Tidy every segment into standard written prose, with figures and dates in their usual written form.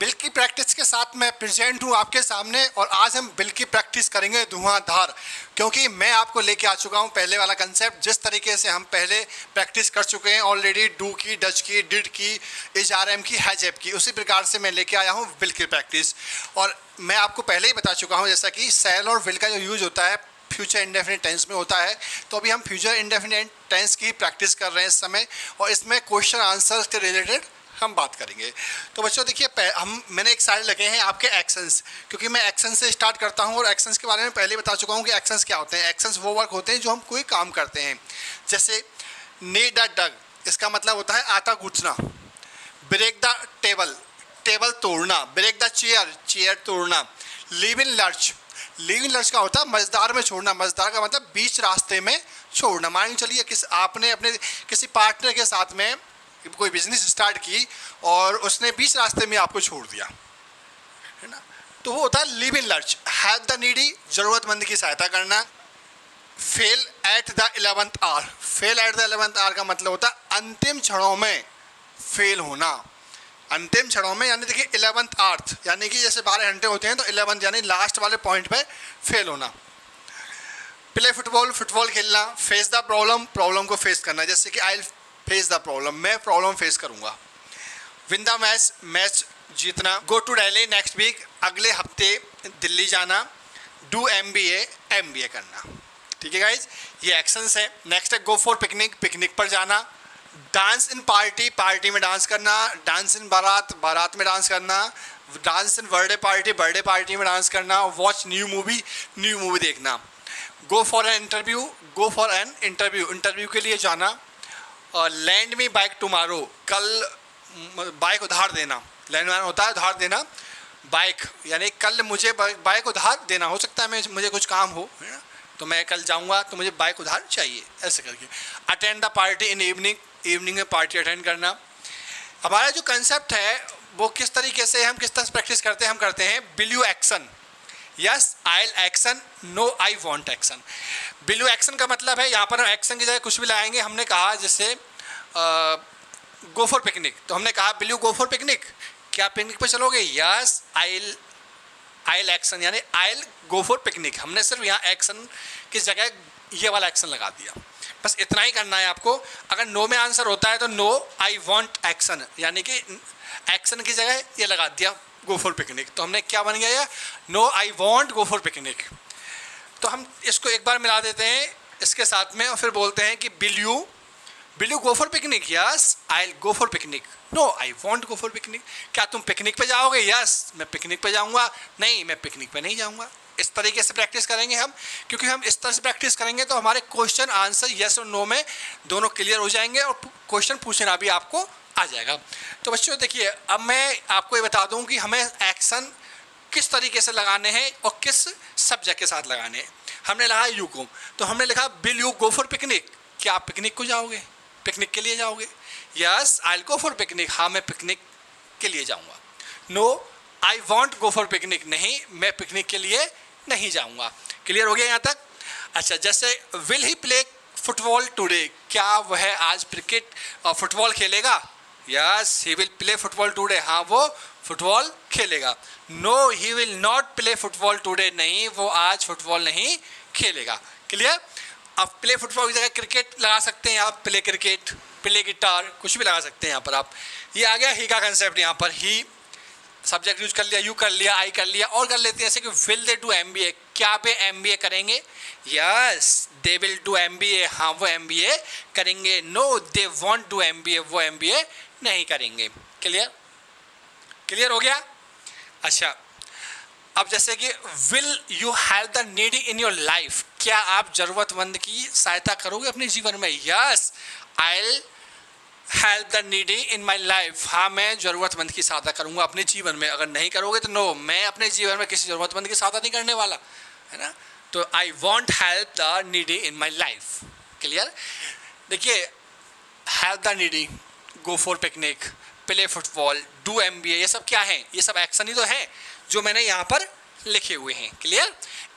Bill की practice के साथ मैं प्रेजेंट हूँ आपके सामने और आज हम बिल की प्रैक्टिस करेंगे धुआंधार, क्योंकि मैं आपको लेके आ चुका हूँ पहले वाला कंसेप्ट। जिस तरीके से हम पहले प्रैक्टिस कर चुके हैं ऑलरेडी, डू की, डच की, डिड की, एचआरएम की, हैजएप की, उसी प्रकार से मैं लेके आया हूँ बिल की प्रैक्टिस। और मैं आपको पहले ही बता चुका हूँ जैसा कि शैल और विल का जो यूज होता है फ्यूचर इंडेफिनिट टेंस में होता है, तो अभी हम फ्यूचर इंडेफिनिट टेंस की प्रैक्टिस कर रहे हैं इस समय, और इसमें क्वेश्चन आंसर्स के रिलेटेड हम बात करेंगे। तो बच्चों देखिए, मैंने एक साइड लगे हैं आपके एक्शंस, क्योंकि मैं एक्शन से स्टार्ट करता हूं और एक्शंस के बारे में पहले बता चुका हूं कि एक्शंस क्या होते हैं। एक्शंस वो वर्क होते हैं जो हम कोई काम करते हैं, जैसे नीड द डग, इसका मतलब होता है आटा गूंथना। ब्रेक द टेबल, टेबल तोड़ना। ब्रेक द चेयर, चेयर तोड़ना। Leave in lurch, leave in lurch का होता है मझदार में छोड़ना। मझदार का मतलब बीच रास्ते में छोड़ना। मान के चलिए आपने अपने किसी पार्टनर के साथ में कोई बिजनेस स्टार्ट की और उसने बीच रास्ते में आपको छोड़ दिया, है ना, तो वो होता है leave in lurch. Help the needy, जरूरतमंद की सहायता करना। Fail at the 11th hour, fail at the 11th hour का मतलब होता है अंतिम क्षणों में फेल होना। अंतिम क्षणों में यानी देखिए 11th आवर, यानी कि जैसे 12 घंटे होते हैं तो 11 यानी लास्ट वाले पॉइंट पे फेल होना। प्ले फुटबॉल, फुटबॉल खेलना। फेस द प्रॉब्लम, प्रॉब्लम को फेस करना, जैसे कि आई फेस द प्रॉब्लम, मैं प्रॉब्लम फेस करूंगा। विन द मैच, मैच जीतना। Go to Delhi next week, अगले हफ्ते दिल्ली जाना। डू एमबीए, एमबीए करना। ठीक है गाइज, ये एक्शंस है। नेक्स्ट है गो फॉर पिकनिक, पिकनिक पर जाना। डांस इन पार्टी, पार्टी में डांस करना। डांस इन बारात, बारात में डांस करना। Dance in birthday party, birthday party में डांस करना। Watch new movie, new movie देखना। Go for an interview, go for an interview, interview के लिए जाना। और लैंड मी बाइक टुमारो, कल बाइक उधार देना। लैंड मैन होता है उधार देना, बाइक यानी कल मुझे बाइक उधार देना। हो सकता है मुझे कुछ काम हो, है ना, तो मैं कल जाऊंगा तो मुझे बाइक उधार चाहिए, ऐसे करके। Attend the party in evening, evening में पार्टी अटेंड करना। हमारा जो कंसेप्ट है वो किस तरीके से हम किस तरह से प्रैक्टिस करते हैं, हम करते हैं will you action. Yes I action, no I won't action. Will you action का मतलब है यहाँ पर हम एक्शन की जगह कुछ भी लगाएंगे। हमने कहा जैसे गो फॉर पिकनिक, तो हमने कहा बिल्यू गो फॉर पिकनिक, क्या पिकनिक पे चलोगे? यस आइल एक्शन, यानी आइल गो फॉर पिकनिक। हमने सिर्फ यहाँ एक्शन की जगह ये वाला एक्शन लगा दिया, बस इतना ही करना है आपको। अगर नो में आंसर होता है तो नो आई वॉन्ट एक्शन, यानी कि एक्शन की जगह ये लगा दिया गो फॉर पिकनिक, तो हमने क्या बन गया ये no I won't go for picnic. तो हम इसको एक बार मिला देते हैं इसके साथ में और फिर बोलते हैं कि will you go for picnic? Yes I go for picnic, no I won't go for picnic. क्या तुम पिकनिक पे जाओगे? यस मैं पिकनिक पे जाऊंगा, नहीं मैं पिकनिक पे नहीं जाऊंगा। इस तरीके से प्रैक्टिस करेंगे हम, क्योंकि हम इस तरह से प्रैक्टिस करेंगे तो हमारे क्वेश्चन आंसर यस और नो में दोनों क्लियर हो जाएंगे और क्वेश्चन पूछना भी आपको आ जाएगा। तो बच्चों देखिए, अब मैं आपको ये बता दूं कि हमें एक्शन किस तरीके से लगाने हैं और किस सब्जेक्ट के साथ लगाने हैं। हमने लगा यू को, तो हमने लिखा will you go for picnic, क्या आप पिकनिक को जाओगे, पिकनिक के लिए जाओगे? Yes I go for picnic, हाँ मैं पिकनिक के लिए जाऊंगा। No I won't go for picnic, नहीं मैं पिकनिक के लिए नहीं जाऊंगा। क्लियर हो गया यहाँ तक? अच्छा, जैसे will he play football today, क्या वह आज क्रिकेट फुटबॉल खेलेगा? Yes he will play football today, हाँ वो फुटबॉल खेलेगा। No he will not play football today, नहीं वो आज फुटबॉल नहीं खेलेगा। क्लियर? आप प्ले फुटबॉल की जगह क्रिकेट लगा सकते हैं, आप प्ले क्रिकेट, प्ले गिटार, कुछ भी लगा सकते हैं यहाँ पर आप। ये आ गया ही का कंसेप्ट। यहाँ पर ही सब्जेक्ट यूज कर लिया, यू कर लिया, आई कर लिया, और कर लेते हैं जैसे कि विल दे डू एमबीए, क्या पे एमबीए करेंगे? Yes they will do MBA, हाँ वो एमबीए करेंगे। No they won't do MBA, वो एमबीए नहीं करेंगे। क्लियर? क्लियर हो गया? अच्छा, अब जैसे कि will you help the needy in your life, क्या आप जरूरतमंद की सहायता करोगे अपने जीवन में? Yes I help the needy in my life, हाँ मैं ज़रूरतमंद की सहायता करूँगा अपने जीवन में। अगर नहीं करोगे तो नो, मैं अपने जीवन में किसी ज़रूरतमंद की सहायता नहीं करने वाला, है ना। तो I want help the needy in my life. Clear? देखिए, help the needy, go for picnic, play football, do MBA, ये सब क्या है? ये सब एक्शन ही तो है जो मैंने यहाँ पर लिखे हुए हैं। क्लियर?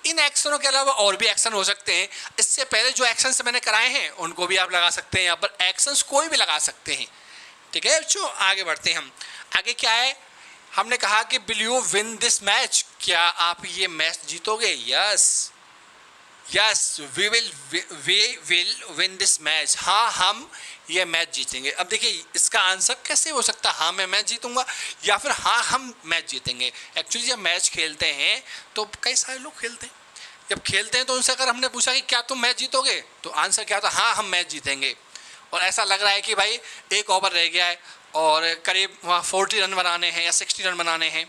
इन एक्शनों के अलावा और भी एक्शन हो सकते हैं। इससे पहले जो एक्शंस मैंने कराए हैं उनको भी आप लगा सकते हैं। यहाँ पर एक्शंस कोई भी लगा सकते हैं। ठीक है बच्चों, आगे बढ़ते हैं हम। आगे क्या है? हमने कहा कि will you win this match, क्या आप ये मैच जीतोगे? Yes yes we will win this match, हाँ हम ये मैच जीतेंगे। अब देखिए इसका आंसर कैसे हो सकता है, हाँ मैं मैच जीतूंगा या फिर हाँ हम मैच जीतेंगे। एक्चुअली जब मैच खेलते हैं तो कई सारे लोग खेलते हैं, जब खेलते हैं तो उनसे अगर हमने पूछा कि क्या तुम मैच जीतोगे, तो आंसर क्या होता है, हाँ हम मैच जीतेंगे। और ऐसा लग रहा है कि भाई एक ओवर रह गया है और करीब वहाँ 40 रन बनाने हैं या 60 रन बनाने हैं,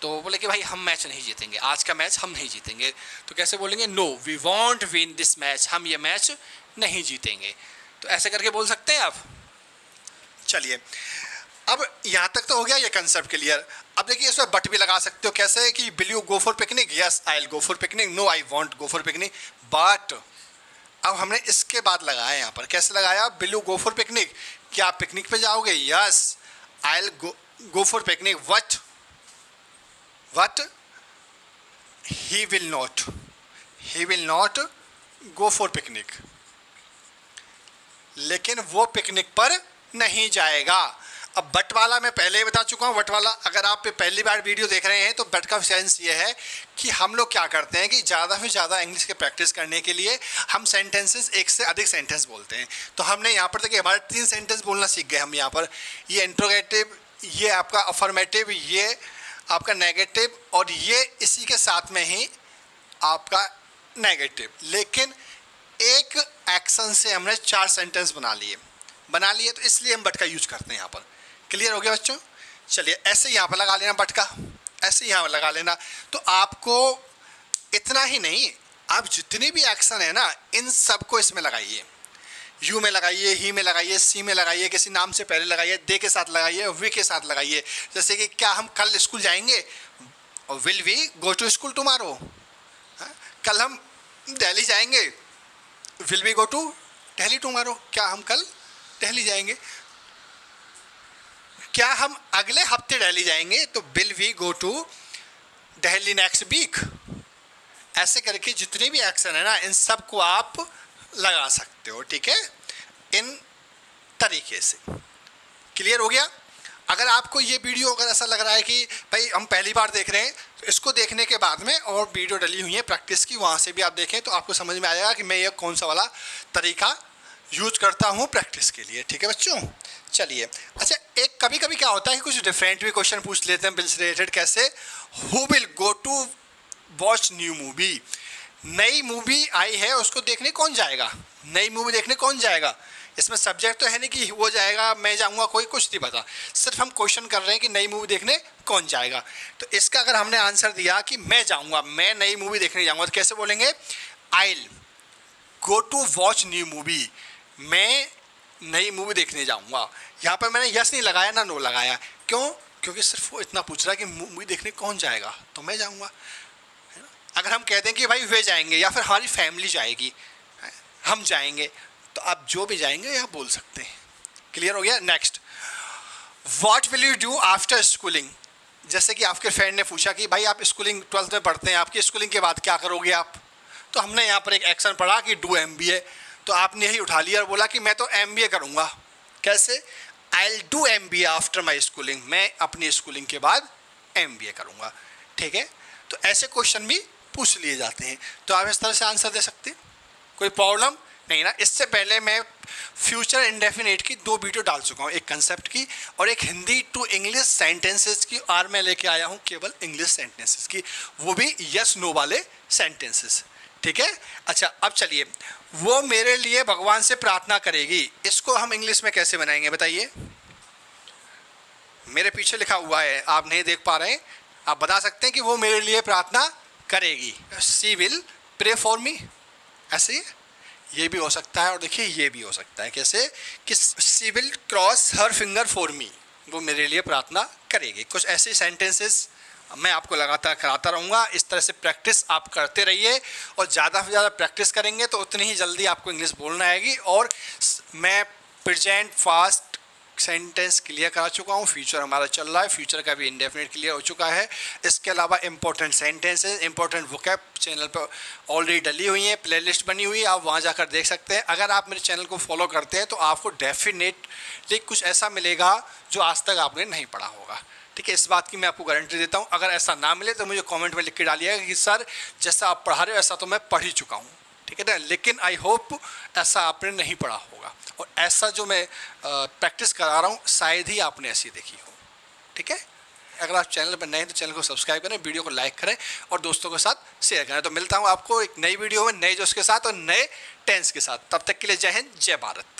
तो बोले कि भाई हम मैच नहीं जीतेंगे, आज का मैच हम नहीं जीतेंगे। तो कैसे बोलेंगे, no we won't win this match, हम ये मैच नहीं जीतेंगे। तो ऐसे करके बोल सकते हैं आप। चलिए, अब यहाँ तक तो हो गया ये कंसेप्ट क्लियर। अब देखिए इसमें बट भी लगा सकते हो, कैसे कि will you go for picnic, yes I will go for picnic, no I won't go for picnic. But अब हमने इसके बाद लगाया यहाँ पर, कैसे लगाया, will you go for picnic, क्या आप पिकनिक पे जाओगे, yes I will go for picnic, but he will not go for picnic, लेकिन वो पिकनिक पर नहीं जाएगा। अब बट वाला मैं पहले ही बता चुका हूँ, बट वाला अगर आप पहली बार वीडियो देख रहे हैं तो बट का सेंस ये है कि हम लोग क्या करते हैं कि ज़्यादा से ज़्यादा इंग्लिश के प्रैक्टिस करने के लिए हम सेंटेंसेस, एक से अधिक सेंटेंस बोलते हैं। तो हमने यहाँ पर देखिए हमारे 3 सेंटेंस बोलना सीख गए हम यहाँ पर, ये इंट्रोगेटिव, ये आपका अफर्मेटिव, ये आपका नेगेटिव, और ये इसी के साथ में ही आपका नेगेटिव। लेकिन एक एक्शन से हमने 4 सेंटेंस बना लिए, तो इसलिए हम बट का यूज करते हैं यहाँ पर। क्लियर हो गया बच्चों? चलिए ऐसे यहाँ पर लगा लेना बट का, ऐसे यहाँ पर लगा लेना। तो आपको इतना ही नहीं, आप जितने भी एक्शन है ना इन सबको इसमें लगाइए, यू में लगाइए, ही में लगाइए, सी में लगाइए, किसी नाम से पहले लगाइए, दे के साथ लगाइए, वी के साथ लगाइए। जैसे कि क्या हम कल स्कूल जाएंगे, will we go to school tomorrow, कल हम दिल्ली जाएंगे, will we go to Delhi tomorrow, क्या हम कल दिल्ली जाएंगे। क्या हम अगले हफ्ते दिल्ली जाएंगे, तो will we go to Delhi next week. ऐसे करके जितने भी एक्शन है ना इन सब को आप लगा सकते हो, ठीक है, इन तरीके से। क्लियर हो गया? अगर आपको ये वीडियो अगर ऐसा लग रहा है कि भाई हम पहली बार देख रहे हैं, तो इसको देखने के बाद में और वीडियो डली हुई है प्रैक्टिस की, वहाँ से भी आप देखें तो आपको समझ में आएगा कि मैं ये कौन सा वाला तरीका यूज करता हूँ प्रैक्टिस के लिए, ठीक है बच्चों? चलिए, अच्छा एक कभी कभी क्या होता है कि कुछ डिफरेंट भी क्वेश्चन पूछ लेते हैं बिल से रिलेटेड। कैसे, who will go to watch new movie, नई मूवी आई है उसको देखने कौन जाएगा, नई मूवी देखने कौन जाएगा। इसमें सब्जेक्ट तो है नहीं कि वो जाएगा मैं जाऊंगा, कोई कुछ नहीं पता, सिर्फ हम क्वेश्चन कर रहे हैं कि नई मूवी देखने कौन जाएगा। तो इसका अगर हमने आंसर दिया कि मैं जाऊंगा, मैं नई मूवी देखने जाऊंगा, तो कैसे बोलेंगे, I will go to watch new movie, मैं नई मूवी देखने जाऊंगा। यहाँ पर मैंने यस नहीं लगाया ना नो लगाया, क्यों? क्योंकि सिर्फ वो इतना पूछ रहा है कि मूवी देखने कौन जाएगा, तो मैं जाऊंगा। अगर हम कहते हैं कि भाई वे जाएंगे या फिर हमारी फैमिली जाएगी, हम जाएंगे, तो आप जो भी जाएंगे यहाँ बोल सकते हैं। क्लियर हो गया? Next, what will you do after schooling, जैसे कि आपके फ्रेंड ने पूछा कि भाई आप स्कूलिंग 12th में पढ़ते हैं, आपकी स्कूलिंग के बाद क्या करोगे आप। तो हमने यहाँ पर एक एक्शन पढ़ा कि डू MBA, तो आपने यही उठा लिया और बोला कि मैं तो MBA करूँगा। कैसे, I will do MBA after my schooling, मैं अपनी स्कूलिंग के बाद MBA करूँगा, ठीक है। तो ऐसे क्वेश्चन भी पूछ लिए जाते हैं, तो आप इस तरह से आंसर दे सकते हैं, कोई प्रॉब्लम नहीं ना। इससे पहले मैं फ्यूचर इंडेफिनिट की 2 वीडियो डाल चुका हूँ, एक कंसेप्ट की और एक हिंदी टू इंग्लिश सेंटेंसेस की, और मैं लेके आया हूँ केवल इंग्लिश सेंटेंसेस की, वो भी यस नो वाले सेंटेंसेस, ठीक है। अच्छा अब चलिए, वो मेरे लिए भगवान से प्रार्थना करेगी, इसको हम इंग्लिश में कैसे बनाएंगे बताइए। मेरे पीछे लिखा हुआ है, आप नहीं देख पा रहे हैं, आप बता सकते हैं कि वो मेरे लिए प्रार्थना करेगी, she will pray for me, ऐसे ये भी हो सकता है। और देखिए ये भी हो सकता है, कैसे कि she will cross her finger for me, वो मेरे लिए प्रार्थना करेगी। कुछ ऐसे सेंटेंसेस मैं आपको लगातार कराता रहूँगा, इस तरह से प्रैक्टिस आप करते रहिए, और ज़्यादा से ज़्यादा प्रैक्टिस करेंगे तो उतनी ही जल्दी आपको इंग्लिश बोलना आएगी। और मैं प्रेजेंट फास्ट सेंटेंस क्लियर करा चुका हूँ, फ्यूचर हमारा चल रहा है, फ्यूचर का भी इंडेफिनिट क्लियर हो चुका है। इसके अलावा important sentences, important vocab channel पर ऑलरेडी डली हुई है, प्लेलिस्ट बनी हुई है, आप वहाँ जाकर देख सकते हैं। अगर आप मेरे चैनल को फॉलो करते हैं तो आपको डेफिनेटली कुछ ऐसा मिलेगा जो आज तक आपने नहीं पढ़ा होगा, ठीक है, इस बात की मैं आपको गारंटी देता हूँ। अगर ऐसा ना मिले तो मुझे कमेंट में लिख के डालिएगा कि सर जैसा आप पढ़ा रहे हो ऐसा तो मैं पढ़ ही चुका हूँ, ठीक है ना। लेकिन आई होप ऐसा आपने नहीं पढ़ा होगा, और ऐसा जो मैं प्रैक्टिस करा रहा हूँ शायद ही आपने ऐसी देखी हो, ठीक है। अगर आप चैनल पर नए हैं तो चैनल को सब्सक्राइब करें, वीडियो को लाइक करें और दोस्तों के साथ शेयर करें। तो मिलता हूँ आपको एक नई वीडियो में नए जोश के साथ और नए टेंस के साथ। तब तक के लिए जय हिंद, जय भारत।